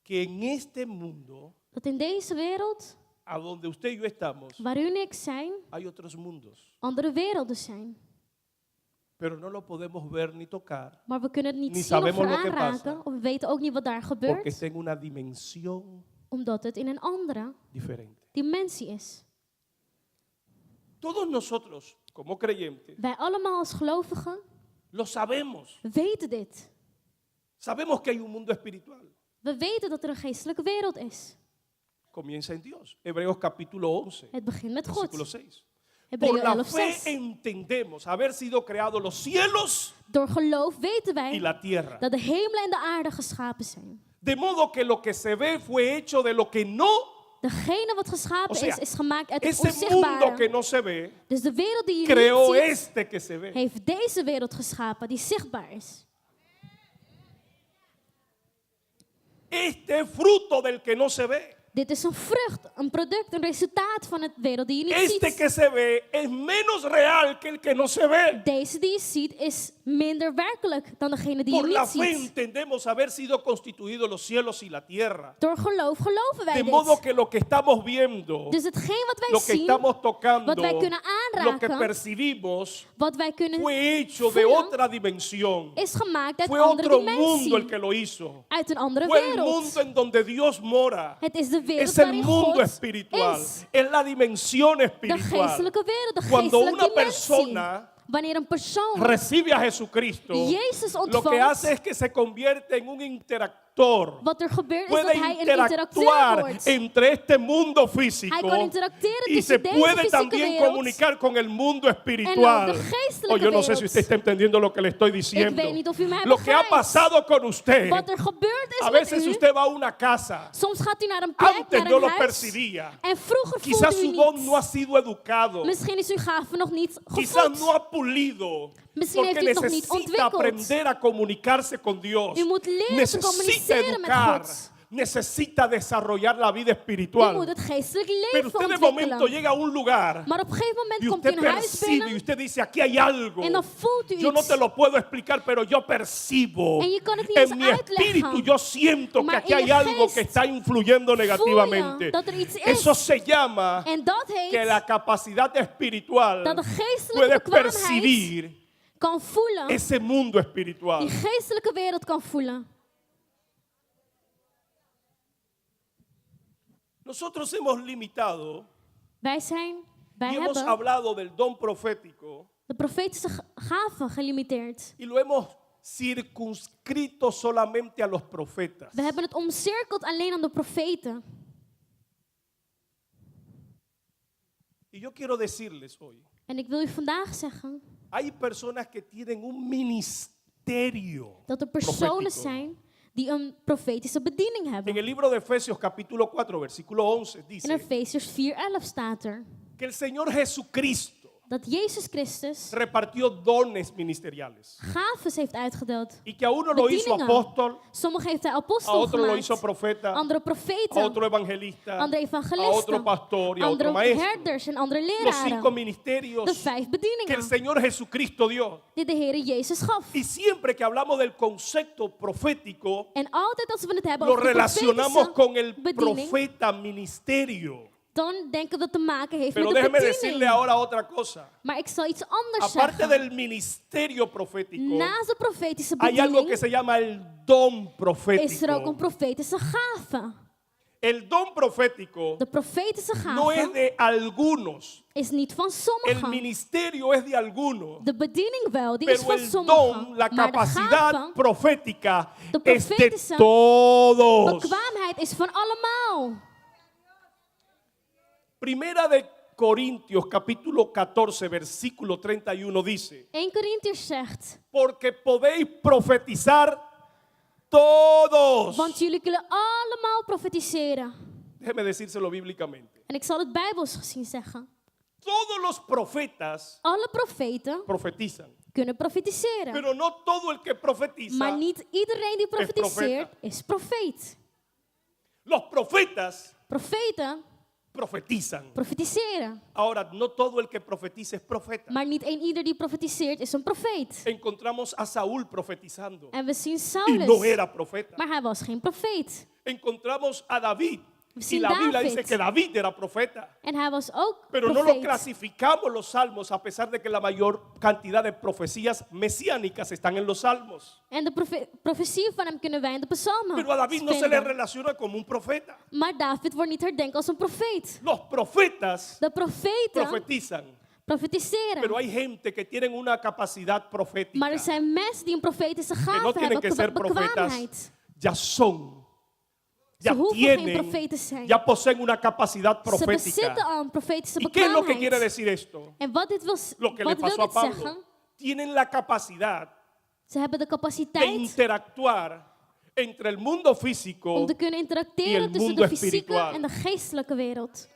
Que en este mundo, Dat in deze wereld, a donde usted y yo estamos, waar u en ik zijn, hay otros mundos. andere werelden zijn. Pero no lo podemos ver ni tocar Maar we kunnen het niet Ni zien of sabemos lo que aanraken. pasa. Of we weten ook niet wat daar porque gebeurt. está en una dimensión Omdat het in een andere diferente. dimensie is. Todos nosotros, como creyentes, Wij allemaal als gelovigen lo sabemos. weten dit. Sabemos que hay un mundo espiritual. We weten dat er een geestelijke wereld is. Comienza en Dios. Hebreos capítulo 11, Het begint met versículo God. 6. Por Hebreeën la 11, fe 6. entendemos haber sido creados los cielos Door geloof weten y wij la tierra. dat de hemel en de aarde geschapen zijn. De modo que lo que se ve fue hecho de lo que no, Degene wat geschapen o sea, is gemaakt uit het ese mundo onzichtbare. que no se ve, Dus de wereld die je creó niet ziet, este que se ve. heeft deze wereld geschapen die zichtbaar is. Este es fruto del que no se ve. Dit is een vrucht, een product, een resultaat van het wereld die je niet Este ziet. que se ve es menos real que el que no se ve. Deze die je ziet is minder werkelijk dan degene die je Por la niet fe ziet. entendemos haber sido constituidos los cielos y la tierra. Door geloof geloven wij De modo dit. que lo que estamos viendo, Dus hetgeen wat wij lo que zien, estamos tocando, wat wij kunnen lo que aanraken, percibimos, wat wij kunnen fue hecho de voelen, otra dimensión. is gemaakt uit Fue een andere otro mundo el dimensie. que lo hizo. Uit een andere Fue el wereld. mundo en donde Dios mora. Het is de wereld Es el waarin mundo God espiritual. is. Es la dimensión De espiritual. geestelijke wereld, de Cuando geestelijke una dimensie. persona Wanneer een persoon recibe a Jesucristo, Jezus lo que ontvangt, hace es que se convierte en un interactor. wat er gebeurt is Puede dat hij een interacteur interactuar wordt. entre este mundo físico Hij kan interacteren y se tussen deze puede fysieke también wereld comunicar con el mundo en espiritual. ook de geestelijke O yo no sé si wereld. usted está entendiendo lo que le estoy Ik diciendo. weet niet of u mij Lo que ha begrijpt. pasado con usted, Wat er gebeurd is a met veces u, usted va a una casa, soms gaat u naar een plek, antes naar no een lo huis, percibía. en vroeger Quizás voelde su u voz niet. no ha sido educado. Misschien is uw gave nog niet Quizás gevoed. no ha pulido. Misschien Porque heeft u het nog niet necesita ontwikkeld. aprender a comunicarse con Dios. U moet leren te Necesita communiceren met educar. God. Necesita desarrollar la vida U moet espiritual. het geestelijk Pero leven usted de momento ontwikkelen. llega a un lugar Maar op een gegeven moment y komt u usted in huis percibe y binnen usted dice, aquí hay algo. en dan voelt u Yo no iets. te lo puedo explicar, pero yo percibo. En je kan het niet eens En mi uitleggen. espíritu yo siento que Maar aquí in hay je algo geest que está influyendo negativamente. dat er iets is. Eso se llama En dat que heet la capacidad espiritual dat de geestelijke puede bekwaamheid percibir kan voelen, ese mundo espiritual. die geestelijke wereld kan voelen. Nosotros hemos limitado Wij y hemos hebben hablado del don profético de profetische gaven gelimiteerd. y lo hemos circunscrito solamente a los profetas. We hebben het omcirkeld alleen aan de profeten. Y yo quiero decirles hoy, En ik wil u vandaag zeggen hay personas que tienen un ministerio dat er personen profético. zijn die een profetische bediening En hebben. el libro de Efesios capítulo 4 versículo 11 In dice Efesiërs 4:11 staat er que el Señor Jesucristo dat Jezus Christus repartió dones ministeriales gaves heeft uitgedeeld. y que a uno lo hizo Bedieningen. apóstol, Sommige heeft hij a apostel otro lo hizo gemaakt, profeta, andere a profeten, otro evangelista, andere a otro evangelisten, pastor y a otro andere maestro. herders en andere Los 5 leraren. ministerios De 5 que el bedieningen Señor Jesucristo dio. die de Heer Jezus gaf. Y siempre que hablamos del concepto profético, En altijd als we het hebben lo over de relacionamos con el profetische bediening, profeta ministerio. dan denken we dat te maken heeft Pero met de déjeme decirle bediening. ahora otra cosa. Maar ik zal iets anders Aparte zeggen. del ministerio profético, Naast de profetische hay algo que bediening se llama el don is er ook profético. een profetische gave. El don profético De profetische no es gave de algunos. is niet van El sommigen. ministerio es de algunos. De bediening wel, die is Pero van el sommigen. don, la Maar de capacidad gave, profética de es de profetische todos. bekwaamheid is van allemaal. Primera de Corintios capítulo 14 versículo 31 dice, 1 Korintiërs zegt, porque podéis profetizar todos. want jullie kunnen allemaal profetiseren. Déjeme decírselo bíblicamente. En ik zal het bijbels gezien zeggen. Todos los profetas Alle profeten profetizan, kunnen profetiseren. pero no todo el que profetiza. Maar niet iedereen die profeta. profetiseert is profeet. Los profetas Profeten profetizan. profetiseren. Ahora, no todo el que profetiza es profeta. Maar niet ieder die profetiseert is een profeet. Encontramos a Saúl profetizando En we zien y Saulus, no era profeta. maar hij was geen profeet. Encontramos a David y zien la Biblia David. dice que David era profeta. En hij was ook Pero no lo profeet. clasificamos los salmos a pesar de que la mayor cantidad de profecías mesiánicas están en los salmos. En de profetie van hem kunnen wij in de psalmen Pero a David no se le vinden. relaciona como un profeta. Maar David wordt niet herdenkt als een profeet. Los profetas De profeten profetizan, profetiseren. pero hay gente que tienen una capacidad profética Maar er zijn mensen die een profetische que no gave tienen hebben, que ser profetas, bekwaamheid. ya son ya Ze hoeven geen tienen, profeet te zijn. ya poseen una capacidad Ze bezitten profética. al een profetische ¿Y qué es lo que quiere bekwaamheid. decir esto? En wat dit wil, Lo que le wat wil pasó a dit zeggen? Pablo. Tienen la capacidad Ze hebben de de capaciteit interactuar entre el mundo físico om te kunnen y el interacteren tussen mundo de fysieke espiritual. en de geestelijke wereld.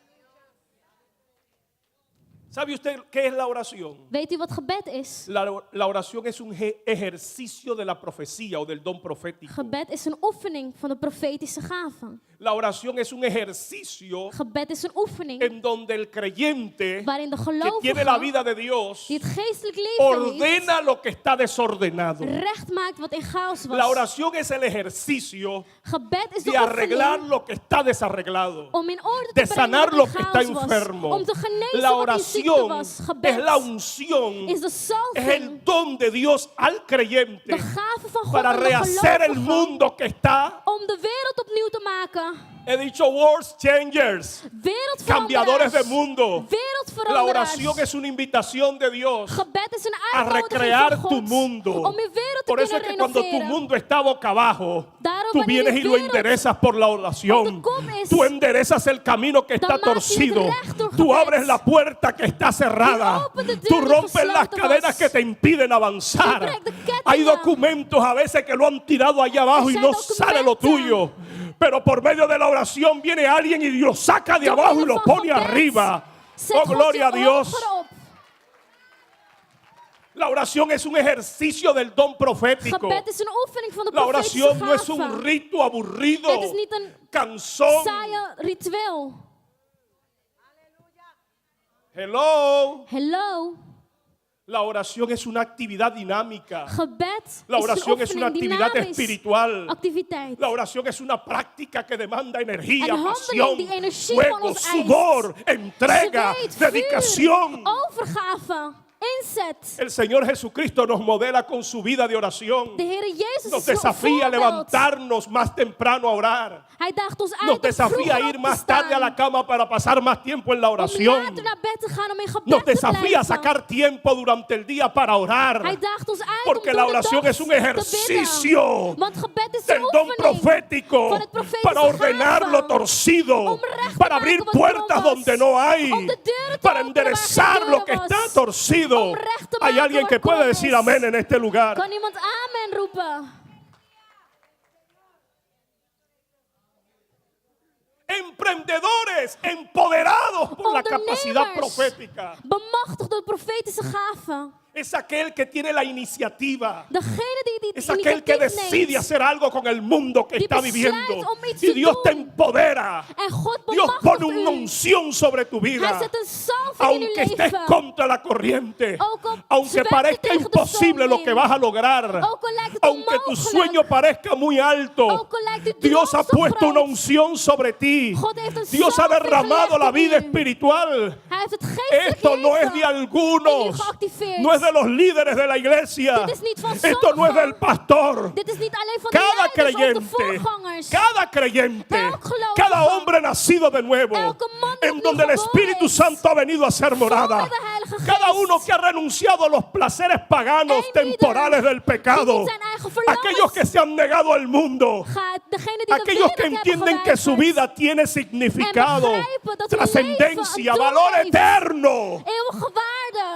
¿Sabe usted qué es la oración? Weet u wat gebed is? La oración es un ejercicio de la profecía o del don profético. Gebed is een oefening van de profetische gaven. La oración es un ejercicio Gebed is een oefening en donde el creyente waarin de que tiene la gelovige vida de Dios die het geestelijk leven heeft, ordena lo que está desordenado. recht maakt wat in chaos La was. oración es el ejercicio Gebed is de de arreglar oefening lo que está desarreglado, om in orde de te brengen sanar wat lo in que está chaos was. enfermo. Om te genezen La wat in ziekte oración was. es Gebed la unción, is de es el salving, don de Dios al creyente de gave van God para aan de rehacer el gelovigen mundo que está, om de wereld opnieuw te maken. he dicho, world changers, cambiadores de Wereldveranderaars. mundo. La Wereldveranderaars. oración es una invitación de Dios Gebed is een a uitnodiging recrear van tu God mundo. om je wereld te Por eso es kunnen que cuando tu renoveren. mundo está boca abajo, Daarom tú wanneer vienes die y lo wereld enderezas por la op oración. de kop is, Tú enderezas el camino que está dan maak je het torcido. recht door Tú gebed. abres la puerta que está cerrada. Je opent de deur Tú die rompes las gesloten cadenas was. que te impiden Je avanzar. breekt de kettingen. Hay documentos a veces que lo han tirado allá abajo Er y zijn no sale lo documenten. tuyo. Pero por medio de la oración viene alguien y lo saca de Door abajo y middel lo van pone gebed arriba. zet Oh, God je gloria a Dios. hoger op. La oración es un ejercicio del don profético. Gebed is een oefening van de La profetische oración no es un gaven. rito aburrido, Het is niet een cansón. saaie ritueel. Hello. Hello. La oración es una actividad dinámica. Gebed La is een oración es una oefening, actividad dynamisch espiritual. activiteit. La oración es una práctica que demanda energía, Een handeling pasión, die energie van fuego, ons eist. sudor, entrega, Zweet, dedicación. vuur, overgave, inzet. El Señor Jesucristo nos modela con su vida de oración. De Heere Jezus Nos is een desafía a voorbeeld. levantarnos más temprano a orar. Hij daagt ons uit Nos om desafía a vroeger ir op te más tarde a la staan. cama para pasar más tiempo en la Om oración. later naar bed te gaan om in gebed Nos te desafía a blijven. sacar tiempo durante el día para orar. Hij daagt ons uit Porque om la door de oración dag es un te bidden. ejercicio Want gebed is del een don oefening profético van het profetische para ordenar gave. lo torcido, Om recht te para maken abrir wat puertas krom was. donde no hay, Om de deuren te para openen waar enderezar geen lo que deuren está was. torcido. Om recht te Hay maken alguien wat que puede krom decir is. amén en este lugar. Kan iemand amen roepen? Emprendedores empoderados por la capacidad Ondernemers, profética. bemachtigd door profetische gaven. Es aquel que tiene la iniciativa. Degene die Es aquel que initiatief decide neemt. hacer algo con el mundo que Die está besluit viviendo. om iets Y te Dios te doen. empodera. En God Dios bemachtigt pone una u. unción sobre tu Hij vida. zet een salving in uw Aunque estés leven. contra la corriente. Ook al Aunque zwem je parezca tegen de imposible storm lo que in. vas a lograr. Ook al lijkt het Aunque tu onmogelijk. sueño parezca muy alto. Ook al lijkt uw Dios ha droom zo puesto una groot. unción sobre ti. God heeft een Dios ha salving derramado gelegd la in vida u. espiritual. Hij heeft het geestelijk Esto no es leven de in u algunos. geactiveerd. No es de los líderes de la iglesia. Dit is niet van Esto no es sommigen. del pastor. Dit is niet alleen van de Cada leiders of de creyente, voorgangers. cada creyente, Elk gelovige, cada hombre nacido de nuevo, elke man die en opnieuw donde el geboren Espíritu is, Santo ha venido a ser morada. Zonder de Heilige Cada Geest. uno que ha renunciado a los placeres paganos Eén temporales ieder del pecado. die niet zijn eigen verlangens Aquellos que se han negado al mundo. gaat, degene die de Aquellos que wereld hebben entienden que su geweigerd. vida tiene significado, En begrijpen dat hun trascendencia, leven een valor doel heeft. eterno. Eeuwige waarde.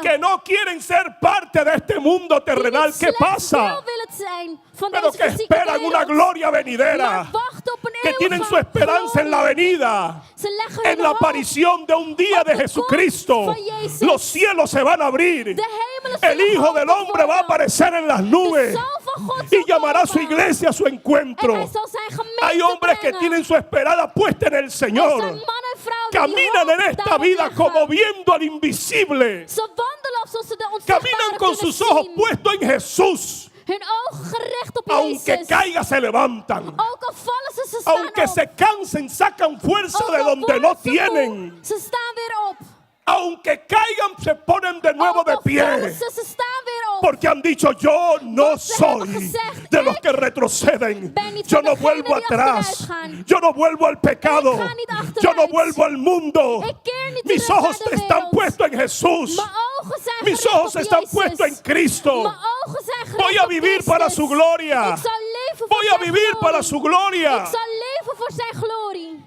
Que no quieren ser parte de este mundo Die terrenal. niet ¿Qué slechts pasa? deel willen zijn van Pero deze que fysieke esperan una wereld, gloria venidera. maar wachten op een Que tienen eeuwige su esperanza en la glorie. venida. Ze leggen En hun la hoop. aparición de un día op de de Jesucristo. komst van Jezus. Los cielos se van a abrir. De hemelen El zullen Hijo del geopend Hombre va a worden. aparecer en las De nubes. Zoon van God Y zal llamará a su komen. iglesia a su En encuentro. hij zal zijn gemeente Hay hombres que brengen. tienen su esperada puesta en el Er zijn Señor. mannen en vrouwen die Caminan hoop en esta daarop vida leggen. como viendo al invisible. Ze wandelen alsof ze de onzichtbare Caminan con kunnen sus ojos zien. puestos en Jesús. Hun ogen gericht op Aunque Jezus. caiga, se levantan. Ook al vallen ze staan Aunque op. se cansen, sacan fuerza Ook de al donde worden no ze moe, tienen. ze staan weer op. Aunque caigan, se ponen de nuevo Ook de al vallen pie. ze staan weer op. Porque han dicho, yo no Want ze hebben soy gezegd, de los ik que retroceden. ben niet Yo van no degenen vuelvo die atrás. achteruit gaan. Yo no vuelvo al pecado. Ik ga niet achteruit. Yo no vuelvo al mundo. Ik keer niet Mis terug ojos naar de están wereld. puestos en Jesús. Mijn ogen zijn Mis gericht ojos op están Jezus. puestos en Cristo. Mijn ogen zijn gericht Voy a op vivir Christus. para su gloria. Ik zal leven voor Voy a zijn vivir glorie. para su gloria. Ik zal leven voor voor zijn glorie.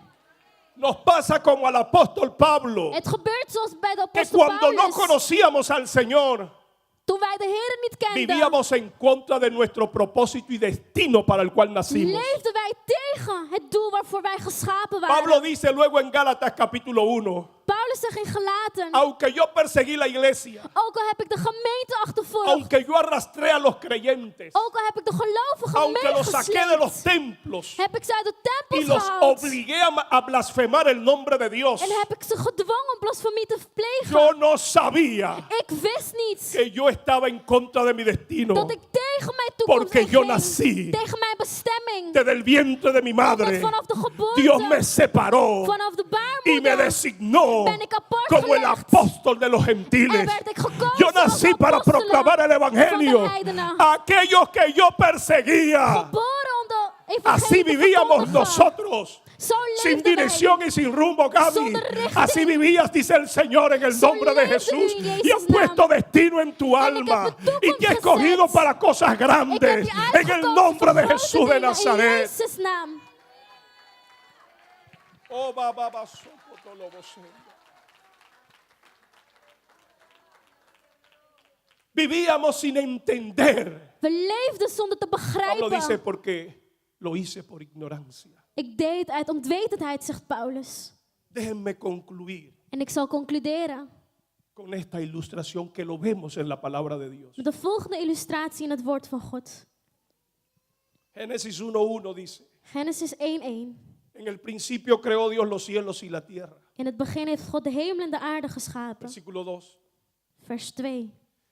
Nos pasa como al apóstol Pablo, Het gebeurt zoals bij de que apostel cuando no Paulus. conocíamos al Señor, Toen wij de Heer niet kenden, vivíamos en contra de nuestro propósito y destino para el cual nacimos. leefden wij tegen het doel waarvoor wij geschapen waren. Pablo dice luego en Gálatas capítulo 1, Paulus zegt in Galaten, aunque yo perseguí la iglesia, ook al heb ik de gemeente achtervolgd, aunque yo arrastré a los creyentes, ook al heb ik de gelovigen aunque los saqué de los meegesleept, templos heb ik ze uit de y tempels los gehaald obligué a blasfemar el nombre de Dios, en heb ik ze gedwongen om blasfemie te plegen. yo no sabía Ik wist niet que yo estaba en contra de mi destino. dat ik tegen mijn toekomst Porque yo inging, nací tegen mijn bestemming. Desde el vientre de mi Omdat madre, vanaf de geboorte, Dios me separó vanaf de y me baarmoeder, designó ben ik apart como el gelegd. apóstol de los En gentiles. werd ik gekozen Yo als nací para apostelen proclamar el evangelio van de heidenen. a aquellos que yo perseguía. Geboren om de Así evangelie te vivíamos verkondigen. nosotros, Zo sin leefden wij. dirección y sin rumbo, Gaby. Zonder richting. Así vivías, dice el Señor, en el Zo nombre de leefde Jesús. u in Y Jezus' has puesto destino en tu En ik heb alma. mijn Y toekomst te he escogido gezet. para cosas Ik heb grandes. je En el uitgekozen nombre voor de grote Jesús de dingen in Nazaret. Jezus' naam. Oh, Baba, Sokotolobosenda. Vivíamos sin entender. We leefden zonder te Pablo dice begrijpen. porque lo hice por ignorancia. Ik deed het uit onwetendheid, zegt Paulus. Déjenme concluir En ik zal concluderen con esta ilustración que lo vemos en la palabra de Dios. met de volgende illustratie in het woord van God. Génesis 1:1 dice: Genesis 1:1. En el principio creó Dios los cielos y la tierra. In het begin heeft God de hemel en de aarde geschapen. Versículo 2. Vers 2.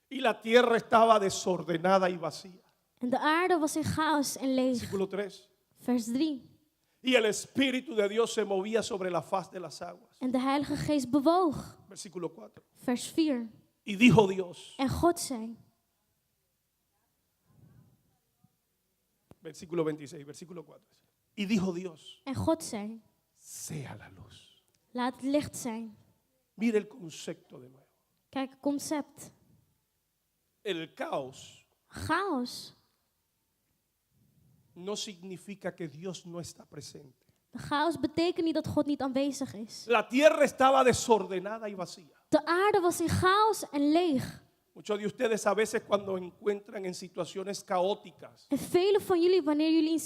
Y la tierra estaba desordenada y vacía. En de aarde was in chaos en leeg. Versículo 3. Vers 3. Y el Espíritu de Dios se movía sobre la faz de las aguas. En de Heilige Geest bewoog. Versículo 4. Vers 4. Y dijo Dios, En God zei. versículo 26, versículo 4. Y dijo Dios, En God zei. sea la luz. Laat het licht zijn. Mire el concepto de nuevo. Kijk, het concept. El caos Chaos. no significa que Dios no está presente. De chaos betekent niet dat God niet aanwezig is. La tierra estaba desordenada y vacía. De aarde was in chaos en leeg. Muchos de ustedes a veces cuando encuentran en situaciones caóticas, En velen van jullie, wanneer jullie in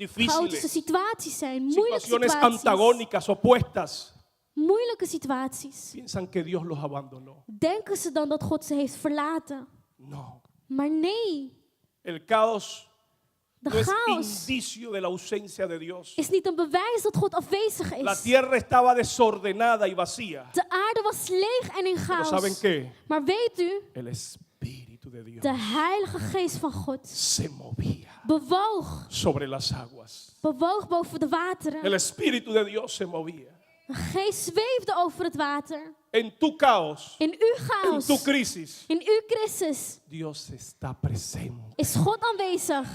chaotische difíciles, situaties zijn, moeilijke situaciones situaties, antagónicas, opuestas, moeilijke situaties, piensan que Dios los abandonó. denken ze dan dat God ze heeft verlaten. No, Maar nee, el caos de no es chaos indicio de la ausencia de Dios. is niet een bewijs dat God afwezig La is. tierra estaba desordenada y vacía. De aarde was leeg en in Pero ¿saben chaos. qué? Maar weet u, El Espíritu de Dios de Heilige Geest van God se movía bewoog. sobre las aguas. Bewoog boven de El wateren. Espíritu de Dios se movía. De Geest zweefde over het water. En tu caos, In uw en chaos, tu crisis, in uw crisis, Dios está presente. is God aanwezig.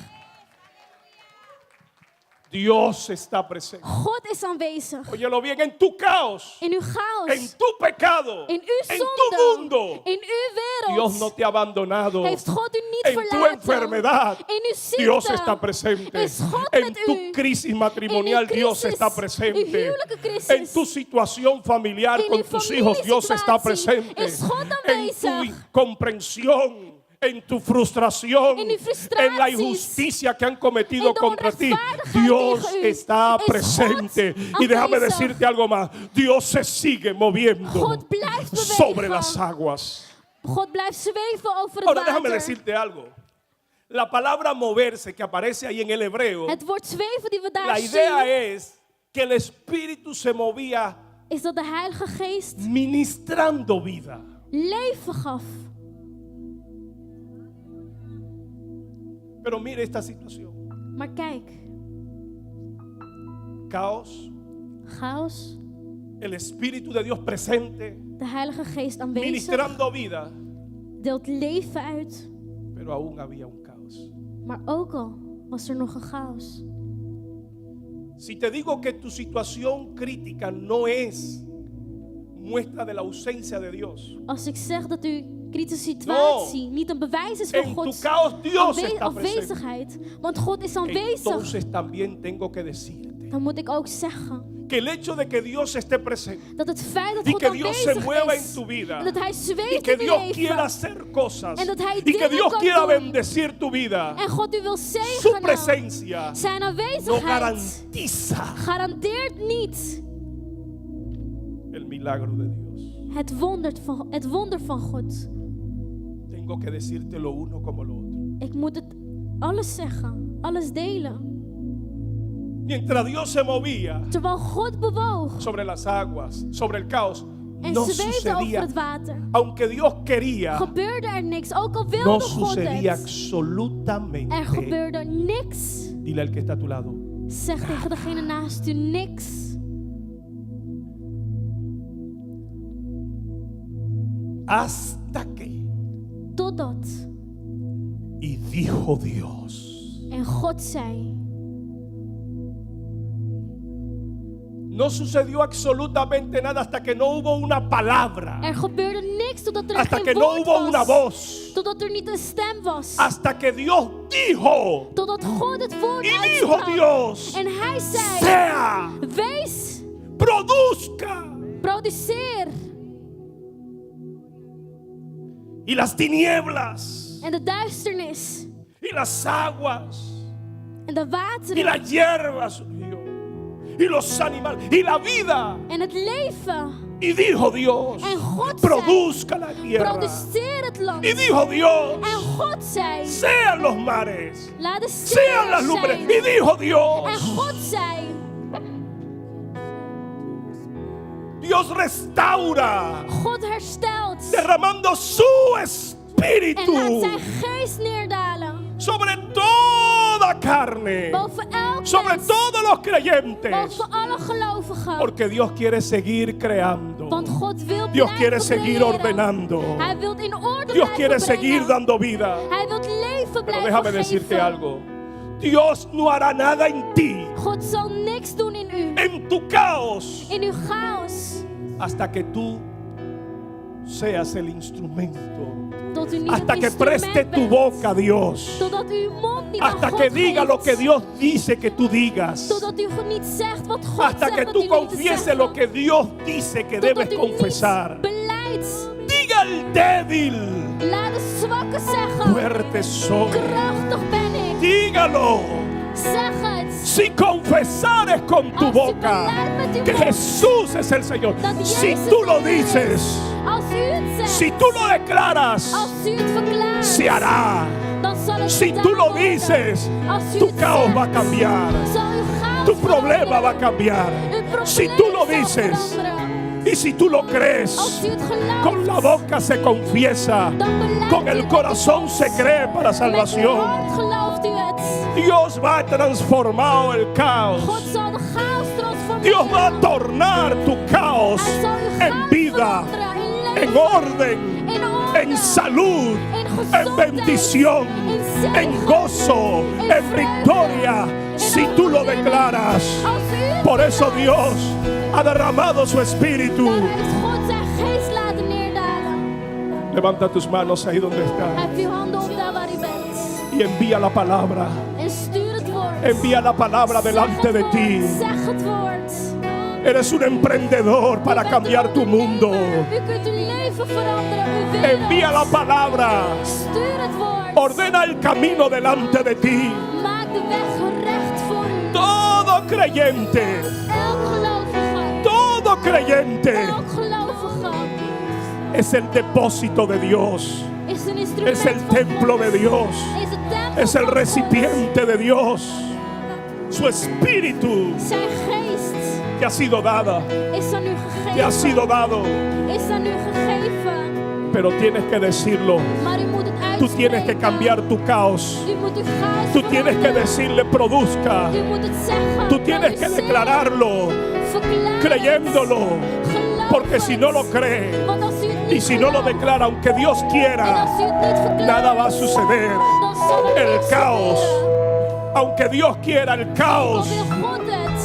Dios está presente. God is aanwezig. Óyelo bien, en tu caos, In uw en chaos, tu pecado, in uw en tu zonde, mundo, in uw Dios no wereld, te ha abandonado. heeft God u niet En tu verlaten. enfermedad, In uw Dios ziekte está presente. is God En met tu u. crisis In matrimonial, uw Dios crisis, está uw presente. huwelijke En crisis, tu situación familiar in con uw tus hijos, Dios está familiesituatie, presente. is God En tu aanwezig. incomprensión, en tu frustración, In uw en la frustraties, injusticia que han cometido in de contra ti, onrechtvaardigheid Dios tegen u, está is presente. God Y déjame aanwezig. decirte algo más. Dios se sigue moviendo God blijft sobre bewegen. las aguas. God blijft zweven over het Ahora déjame water. decirte algo. La palabra moverse que aparece ahí en el hebreo, Het woord zweven die we daar la idea zien, es que el Espíritu se movía is dat de Heilige Geest ministrando vida. leven gaf. Pero mire esta situación. Maar kijk, Caos, chaos, el Espíritu de Dios presente, de Heilige Geest aanwezig, ministrando vida, deelt leven uit. pero aún había un caos. Maar ook al was er nog een chaos. Si te digo que tu situación crítica no es muestra de la ausencia de Dios, Als ik zeg dat uw kritische situatie niet een bewijs is van en tu Gods caos Dios está presente. afwezigheid, want God is aanwezig, Entonces también tengo que decirte dan moet ik ook zeggen que el hecho de que Dios esté presente dat het feit dat y God que Dios se aanwezig mueva en is tu vida en dat Hij y zweeft que in Dios je quiera leven hacer cosas en dat Hij y que dingen Dios kan quiera doen bendecir tu vida, en God u wil su zegenen, presencia zijn no aanwezigheid garantiza garandeert niet el milagro de Dios. het wonder van God. Tengo que decirte lo uno como lo otro. Ik moet het alles zeggen, alles delen. Mientras Dios se movía Terwijl God bewoog sobre las aguas, sobre el caos, en no zweefde over sucedía, het water, aunque Dios quería, gebeurde er niks. Ook al no wilde God sucedía het, er absolutamente. gebeurde niks. Dile al que está a tu lado, Zeg tegen degene naast u niks. hasta que, Totdat. y dijo Dios. En God zei. No sucedió absolutamente nada hasta que no hubo una palabra, Er gebeurde niks totdat er hasta que geen no woord hubo una was. voz, Totdat er niet een stem was. hasta que Dios dijo, Totdat God het woord y dijo uitsprak. Dios, En hij zei. sea, Wees. produzca. Produceer. Y las tinieblas, En de duisternis. y las aguas, En de y wateren. las hierbas, y los animales, y la vida. En het leven. Y dijo Dios, En God produzca la tierra. Produceer het land. Y dijo Dios, En God zei. sean los mares, Laat de sean las sterren lumbres. zijn. Y dijo En Dios, God zei. Dios restaura, God herstelt. derramando su En espíritu laat zijn geest neerdalen. sobre toda carne, Boven elk sobre mens. todos los creyentes. Boven alle gelovigen. Porque Dios quiere seguir creando. Want God wil Dios blijven quiere seguir creëren. ordenando. Hij wil in orde Dios blijven quiere brengen. seguir dando vida. Hij wil leven Pero blijven déjame geven. decirte algo. Dios no hará nada en ti, God zal niks doen in u. en tu caos, In uw chaos. hasta que tú seas el instrumento. Tot u niet Hasta het que preste instrument tu bent. boca a Dios. Totdat u uw mond niet Hasta aan que God diga lo geeft. que Dios dice que tú digas. Totdat u niet zegt wat God Hasta zegt que dat tú u niet te confieses zeggen. lo que Dios dice que Totdat debes u confesar. niet beleidt. Diga al débil, Laat de zwakke zeggen. fuerte soy. Krachtig ben ik. Dígalo. Zeg het. Si confesares con tu Als u boca beleidt met uw que mond Jesús es el Señor, dat si Jezus tú lo de Heer is. dices, Als u het zegt. si tú lo declaras, Als u het verklaart. se hará. Dan zal het Si gedaan tú lo worden. dices, Als u tu het caos zegt, va a cambiar, zal uw chaos tu problema veranderen. va a cambiar. Uw probleem Si tú lo zal dices veranderen. y si tú lo crees, Als u het gelooft, con la boca se confiesa, dan beleidt con u el met uw corazón mond. se cree para Met uw salvación. hart gelooft u het. Dios va a transformar el caos. God zal de chaos transformeren. Dios va a tornar tu caos Hij zal uw en chaos vida, veranderen, in en leven, orden, in orde, en salud, in en gezondheid, bendición, in zegen, en gozo, in en vreugde, victoria, in si tú lo overwinning. declaras. Als u het Por eso verklaart, Dios ha derramado su espíritu. dan heeft God zijn geest laten neerdalen. Levanta tus manos ahí donde estás Hef uw handen op daar waar u bent. y envía la palabra. En stuur het woord. Envía la palabra delante de ti. Zeg het woord. Eres un emprendedor para U bent cambiar een tu mundo. ondernemer. U kunt uw leven veranderen, uw wereld. Envía la palabra. Stuur het woord. Ordena el camino delante de ti. Maak de weg gerecht voor u. Todo creyente, Elk gelovige. todo creyente Elk gelovige es el depósito de Dios, is een instrument es el van templo God. de Dios, Is het tempel es el van God. recipiente de Dios. Su espíritu Zijn geest te ha sido dada, is aan u te ha sido gegeven. dado, Is aan u gegeven. pero tienes que decirlo. Maar u moet het Tú tienes que uitspreken. cambiar tu caos. U moet uw chaos Tú tienes que veranderen. decirle produzca. U moet het zeggen. Tú tienes que Produceer. declararlo, Verklaar het. creyéndolo. Geloof Porque si no lo het. cree Want als u het niet y si no lo gelooft, declara, aunque Dios en quiera, als u het niet verklaart, nada va a suceder. dan zal er El niks caos, gebeuren. aunque Dios quiera, el Al caos wil God het,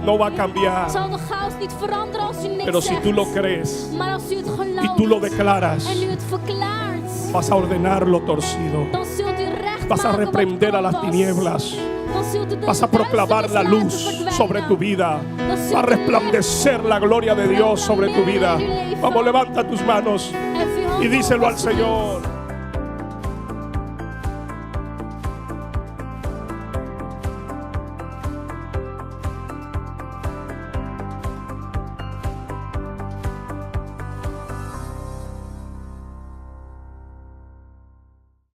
no va a cambiar. zal de chaos niet veranderen als u niks Pero si zegt. tú lo crees Maar als u het y gelooft tú lo declaras, en u het verklaart, vas a ordenar lo torcido. dan zult u recht Vas a maken wat reprender a las krom was. tinieblas. dan zult u de Vas a proclamar la duisternis luz laten sobre tu verdwijnen. vida. Dan zult Va a u resplandecer la gloria de Dios sobre tu vida. Vamos, levanta tus manos Hef uw y handen díselo op al als gebed. Señor.